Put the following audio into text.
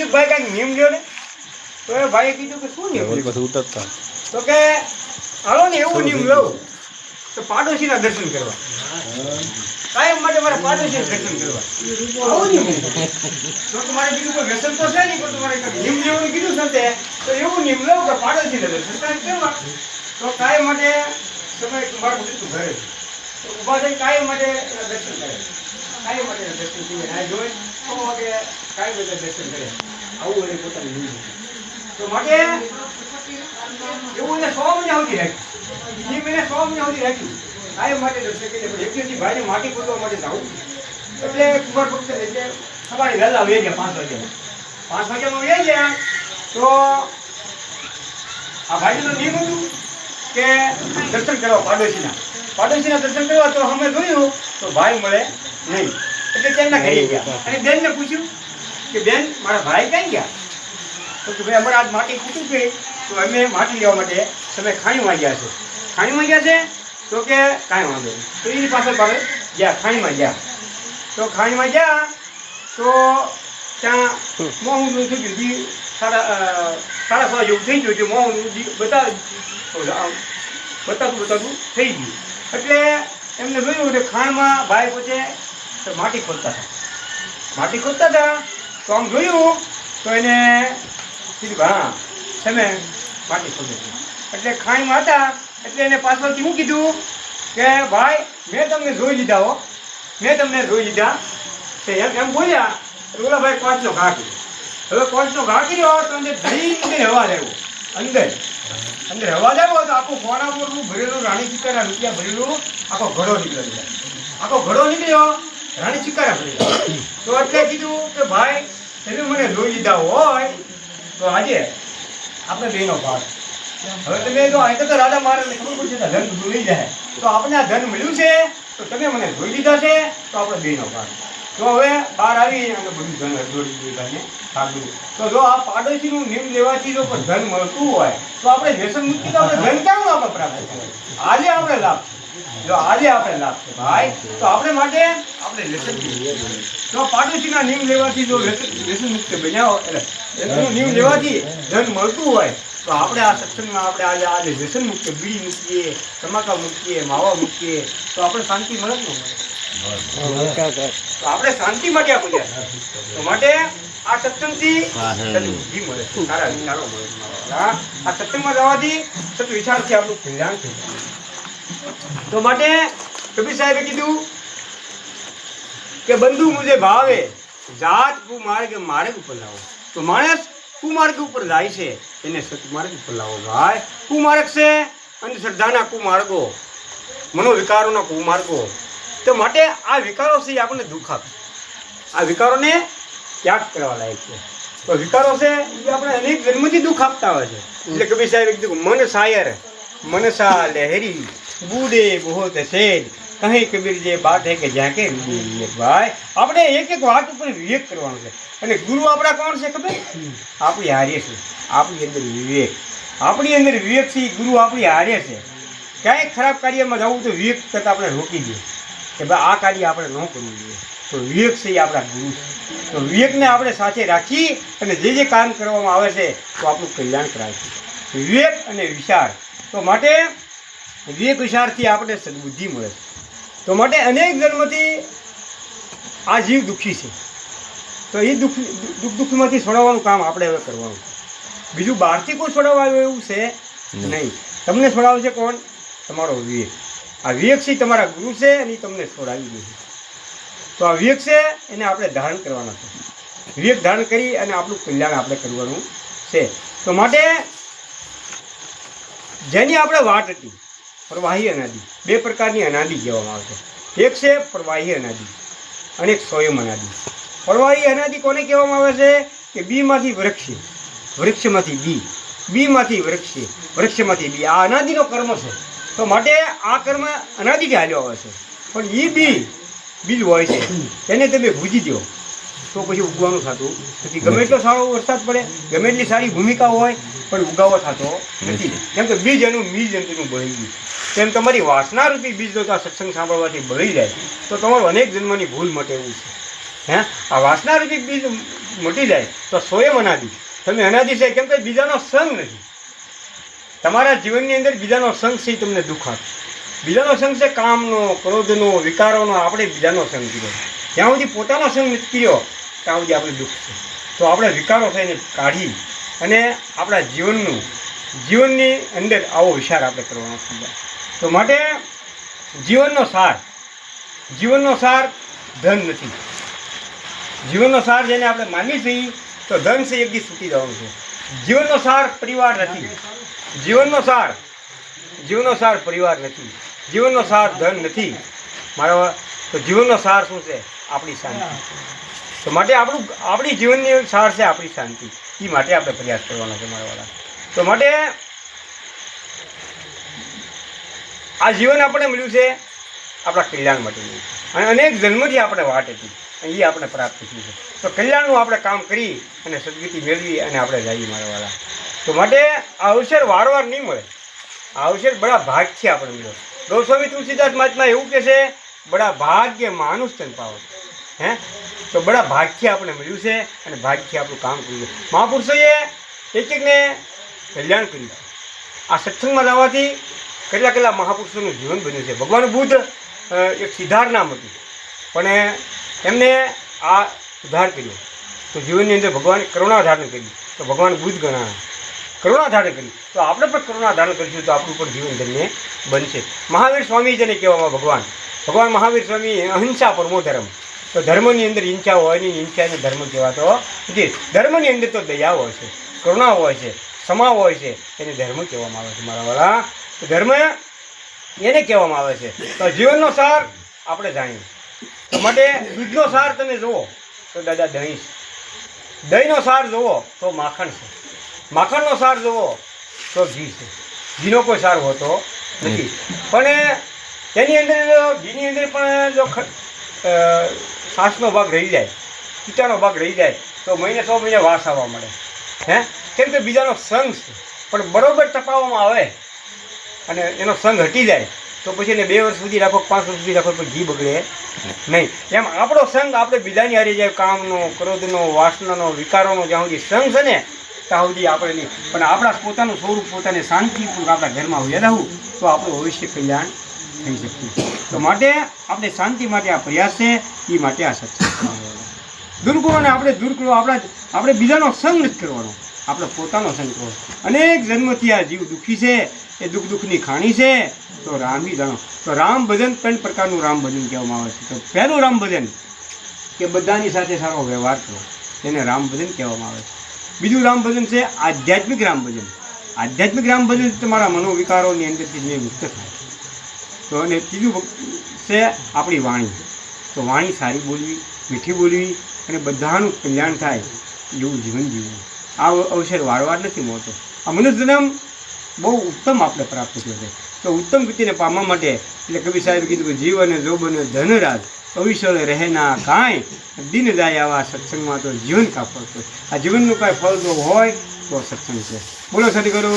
કીધું ભાઈ કાંઈક નિયમ લ્યો ને. તો એ ભાઈએ કીધું કે શું નિયમ પછી ઉતરતા તો કે હાલો ને એવું નિયમ લો તો પાડોશીના દર્શન કરવા. કાયમ માટે મારે પાડોશીના દર્શન કરવા. આવું નિયમ તો તમારે કીધું કોઈ વ્યસન તો છે નહીં, પણ તમારે નિયમ લેવાનું કીધું સંતે તો એવું નિયમ લો કે પાડોશીના દર્શન કરવા. તો કાયમ માટે તમે મારું બધું ઘરે તો ઊભા થઈને કાયમ માટે દર્શન કરે. કાયમ માટે દર્શન કરીએ આ જોઈ તો માટે કાયમ બધા દર્શન કરે. આવું એને પોતાની નિયમ તો માટે એવું એને 100 મહિના સુધી રાખ્યું. એ મહિને 100 મહિના સુધી રાખ્યું. કાયમ માટે દર્શન કરીએ. પણ એક દિવસથી ભાઈને માટી ખોદવા માટે જવું એટલે કુંવર ભક્ત એટલે સવારે વહેલા વહી ગયા 5 વાગ્યામાં. 5 વાગ્યામાં વહી ગયા તો આ ભાઈને તો નિયમ હતું કે દર્શન કરવા પાડોશીના દર્શન કરવા. તો અમે જોયું તો ભાઈ મળે નહીં એટલે તેમના ઘરે ગયા અને બેનને પૂછ્યું કે બેન મારા ભાઈ ક્યાં ગયા? તો ભાઈ અમારે આજ માટી ખૂટી ગઈ તો અમે માટી લેવા માટે તમે ખાણીમાં ગયા છો. ખાણીમાં ગયા છે તો કે કાંઈ વાંધો નહીં. તો એની પાછળ પાછળ ગયા ખાણીમાં ગયા. તો ખાણીમાં ગયા તો ત્યાં મોહનનું થઈ ગયું. સાડા 6 જેવું થઈ ગયું. મોહનનું બતાતું થઈ ગયું. એટલે એમને જોયું કે ખાણમાં ભાઈ પોતે માટી ખોદતા હતા. તો આમ જોયું તો એને કીધું હા તમે માટી ખોદો છો. એટલે ખાણીમાં હતા એટલે એને પાછળથી શું કીધું કે ભાઈ મેં તમને જોઈ લીધા હો, મેં તમને જોઈ લીધા તે એમ બોલ્યા. ઓલા ભાઈ કાચનો ઘા કર્યો. હવે કાચનો ઘા કર્યો તો અંદર ધડી અવાજ આવ્યો. અંદર અવાજ આવ્યો તો આખું ફોના પરનું ભરેલું રાણી ચિકારા રૂપિયા ભરેલું આખો ઘડો નીકળ્યો. રાણી ચિકારા ભરેલા. તો એટલે કીધું કે ભાઈ તમે મને જોઈ લીધા હોય તો આજે આપણે બેનો ભાગ. હવે તમે જો અહીં તો રાજા મહારાજને ખબર પડશે ધન બધું લઈ જાય તો આપણે આ ધન મળ્યું છે તો તમે મને જોઈ લીધા છે તો આપણે બેનો ભાગ. તો હવે બહાર આવી અને બધું ધન જોડી દીધાને ભાગવું. તો જો આ પાડોશીનું નિયમ લેવાથી જો કોઈ ધન મળતું હોય તો આપણે વ્યસન મુક્તિ તો આપણે ધન ક્યાં આપણે પ્રાપ્ત થાય? આજે આપણે લાભ જો આજે આપણે લાભ છે ભાઈ તો આપણે માટે આપણે વ્યસન તો પાડોશીના નિયમ લેવાથી જો વ્યસન મુક્ત બન્યા એટલે એનું નિયમ લેવાથી ધન મળતું હોય તો આપણે આ સત્સંગમાં આપણે આજે વ્યસન મુક્ત બીડી મૂકીએ, તમાકુ મૂકીએ, માવા મૂકીએ તો આપણે શાંતિ મળે ને તો આપણે શાંતિ માટે આપણે તો માટે આ સત્સંગથી સદબુદ્ધિ મળે, સારા વિચારો મળે. આ સત્સંગમાં જવાથી સત વિચારથી આપણું કલ્યાણ થઈ જાય. તો માટે કબીર સાહેબે કીધું કે બંધુ મુજે ભાવે જાત કુમાર્ગ માર્ગ ઉપર લાવો. તો માણસ કુમાર્ગ ઉપર જાય છે એને સતમાર્ગ ઉપર લાવો ભાઈ. કુમાર્ગ છે અંધશ્રદ્ધાના કુમાર્ગો, મનોવિકારોના કુમાર્ગો. તો માટે આ વિકારો છે એ આપણને દુઃખ આપે. આ વિકારોને ત્યાગ કરવા લાયક છે. તો વિકારો છે એ આપણે અનેક જન્મથી દુઃખ આપતા હોય છે. એટલે કબીર સાહેબે કીધું મન શાયર મનસા લહેરી બૂढ़े बहुत सेठ कहीं कबीर જે બાત હે કે જ્યાં કે ભાઈ આપણે એક વાત ઉપર વિવેક કરવાનો છે. અને ગુરુ આપણા કોણ છે ખબર? આપણી હારે છે. આપણી અંદર વિવેક થી ગુરુ આપણી હારે છે. ક્યાંય ખરાબ કાર્યમાં જવું તો વિવેક કરતાં આપણે રોકી દઈએ કે ભાઈ આ કાર્ય આપણે ન કરવું જોઈએ. તો વિવેક છે એ આપણા ગુરુ છે. તો વિવેકને આપણે સાથે રાખી અને જે કામ કરવામાં આવે છે તો આપણું કલ્યાણ કરાય છે. વિવેક અને વિચાર તો માટે વિવેક વિચારથી આપણે સદબુદ્ધિ મળે છે. તો માટે અનેક જન્મથી આ જીવ દુઃખી છે. તો એ દુઃખમાંથી છોડાવવાનું કામ આપણે હવે કરવાનું છે. બીજું બહારથી કોઈ છોડાવવા એવું છે નહીં. તમને છોડાવશે કોણ? તમારો વિવેક. આ વિવેક છે તમારા ગુરુ છે અને તમને છોડાવી દે છે. તો આ વિવેક છે એને આપણે ધારણ કરવાના છે. વિવેક ધારણ કરી અને આપણું કલ્યાણ આપણે કરવાનું છે. તો માટે જેની આપણે વાટ હતી પ્રવાહી અનાદિ, બે પ્રકારની અનાદિ કહેવામાં આવે છે. એક છે પ્રવાહી અનાદિ અને એક સ્વયં અનાદિ. પ્રવાહી અનાદિ કોને કહેવામાં આવે છે કે બીમાંથી વૃક્ષ, વૃક્ષમાંથી બી, બીમાંથી વૃક્ષ, વૃક્ષમાંથી બી. આ અનાદિનો કર્મ છે. તો માટે આ કર્મ અનાદિથી હાલ્યો આવે છે. પણ એ બીજ હોય છે એને તમે ભૂજી દો તો પછી ઉગવાનું થતું નથી. ગમે એટલો સારો વરસાદ પડે, ગમે એટલી સારી ભૂમિકા હોય પણ ઉગાવો થતો નથી. કેમ કે બીજ એનું અંતિનું બળી ગયું. તેમ તમારી વાસના રૂપી બીજ જો આ સત્સંગ સાંભળવાથી બળી જાય તો તમારું અનેક જન્મની ભૂલ મટે એવું છે. હે આ વાસના રૂપી બીજ મટી જાય તો સ્વયં અનાદિ. તમે અનાદિ છે કેમ કે બીજાનો સંગ નથી. તમારા જીવનની અંદર બીજાનો સંગ છે એ તમને દુઃખ આપે. બીજાનો સંગ છે કામનો, ક્રોધનો, વિકારોનો. આપણે બીજાનો સંગ કર્યો જ્યાં સુધી પોતાનો સંગ નથી કર્યો ત્યાં સુધી આપણે દુઃખ છે. તો આપણે વિકારો થઈને કાઢી અને આપણા જીવનની અંદર આવો વિચાર આપણે કરવાનો છે. તો માટે જીવનનો સાર ધન નથી. જીવનનો સાર જેને આપણે માનીએ છીએ તો ધન છે એક દિવસ છૂટી જવાનું છે. જીવનનો સાર પરિવાર નથી. જીવનનો સાર પરિવાર નથી. જીવનનો સાર ધન નથી મારા. તો જીવનનો સાર શું છે? આપણી શાંતિ. તો માટે આપણી જીવનની સાર છે આપણી શાંતિ. એ માટે આપણે પ્રયાસ કરવાનો છે મારા વાળા. તો માટે આ જીવન આપણે મળ્યું છે આપણા કલ્યાણ માટે મળ્યું છે અને અનેક જન્મથી આપણે વાટ હતી અને એ આપણે પ્રાપ્ત થયું છે. તો કલ્યાણનું આપણે કામ કરી અને સદગતિ મેળવી અને આપણે જઈએ મારા વાળા. તો માટે આ અવસર વારવાર નહીં મળે. આ અવસર બડા ભાગથી આપણે મળ્યો. ગૌસ્વામી તુલસીદાસ મહાત્મા એવું કહે છે, બડા ભાગ્ય માનુષ તન પાવત. હે તો બડા ભાગથી આપણે મળ્યું છે અને ભાગથી આપણું કામ કર્યું છે. મહાપુરુષોએ એકને કલ્યાણ કર્યું છે. આ સત્સંગમાં જવાથી કેટલા મહાપુરુષોનું જીવન બન્યું છે. ભગવાન બુદ્ધ એક સિદ્ધાર્થ નામ હતું પણ એમને આ સુધાર કર્યો તો જીવનની અંદર ભગવાને કરુણા ધારણ કરી તો ભગવાન બુદ્ધ ગણાયા. કરુણા ધારણ કરી તો આપણે પણ કરુણા ધારણ કરીશું તો આપણું પણ જીવન ધન્ય બનશે. મહાવીર સ્વામી જેને કહેવામાં ભગવાન મહાવીર સ્વામી અહિંસા પરમો ધર્મ. તો ધર્મની અંદર હિંસા હોય નહીં, હિંસાને ધર્મ કહેવાતો નથી. ધર્મની અંદર તો દયા હોય છે, કરુણા હોય છે, ક્ષમા હોય છે, એને ધર્મ કહેવામાં આવે છે મારા વાળા. તો ધર્મ એને કહેવામાં આવે છે. તો જીવનનો સાર આપણે જાણીએ. તો માટે દૂધનો સાર તમે જુઓ તો દાદા દહીં છે. દહીંનો સાર જુઓ તો માખણ છે. માખણનો સાર જુઓ તો ઘી છે. ઘીનો કોઈ સાર હોતો નથી. પણ તેની અંદર ઘીની અંદર પણ જો છાશનો ભાગ રહી જાય, પીટાનો ભાગ રહી જાય તો મહિને 6 મહિને વાસ આવવા મળે. કેમ કે બીજાનો સંગ છે. પણ બરોબર તપાવવામાં આવે અને એનો સંગ હટી જાય તો પછી એને 2 વર્ષ સુધી રાખો, 5 વર્ષ સુધી રાખો પણ ઘી બગડે નહીં. એમ આપણો સંગ આપણે બીજાની હારી જાય, કામનો, ક્રોધનો, વાસનાનો, વિકારોનો જ્યાં સુધી સંગ છે ને ત્યાં સુધી આપણે નહીં. પણ આપણા પોતાનું સ્વરૂપ, પોતાને શાંતિપૂર્વક આપણા ઘરમાં રહેવું તો આપણું ભવિષ્ય કલ્યાણ થઈ શકીએ. તો માટે આપણે શાંતિ માટે આ પ્રયાસ છે. એ માટે આ સત્સંગ દુર્ગુણોને આપણે દૂર કરવો. આપણે બીજાનો સંગ નથી કરવાનો, આપણે પોતાનો સંગ કરવો. અનેક જન્મથી આ જીવ દુઃખી છે, એ દુઃખની ખાણી છે. તો રામજી જાણો. તો રામ ભજન 3 પ્રકારનું રામ ભજન કહેવામાં આવે છે. તો પહેલું રામ ભજન કે બધાની સાથે સારો વ્યવહાર કરો, તેને રામ ભજન કહેવામાં આવે છે. બીજું રામ ભજન છે આધ્યાત્મિક રામ ભજન. આધ્યાત્મિક રામ ભજન તમારા મનોવિકારોની અંદરથી મુક્ત થાય. તો અને ત્રીજું છે આપણી વાણી. તો વાણી સારી બોલવી, મીઠી બોલવી અને બધાનું કલ્યાણ થાય એવું જીવન જીવવું. આ અવસર વારવાર નથી મળતો. આ મનુષ્ય જન્મ બહુ ઉત્તમ આપણે પ્રાપ્ત થયો છે. તો ઉત્તમ ગતિને પામવા માટે એટલે કવિ સાહેબ કીધું કે જીવન જોબન ધનરાજ અવિશળ રહેના કાંઈ દિન જાય આવા સત્સંગમાં તો જીવન કાપડ. આ જીવનનું કાંઈ ફળ જો હોય તો સત્સંગ છે. બોલો સદગુરુ.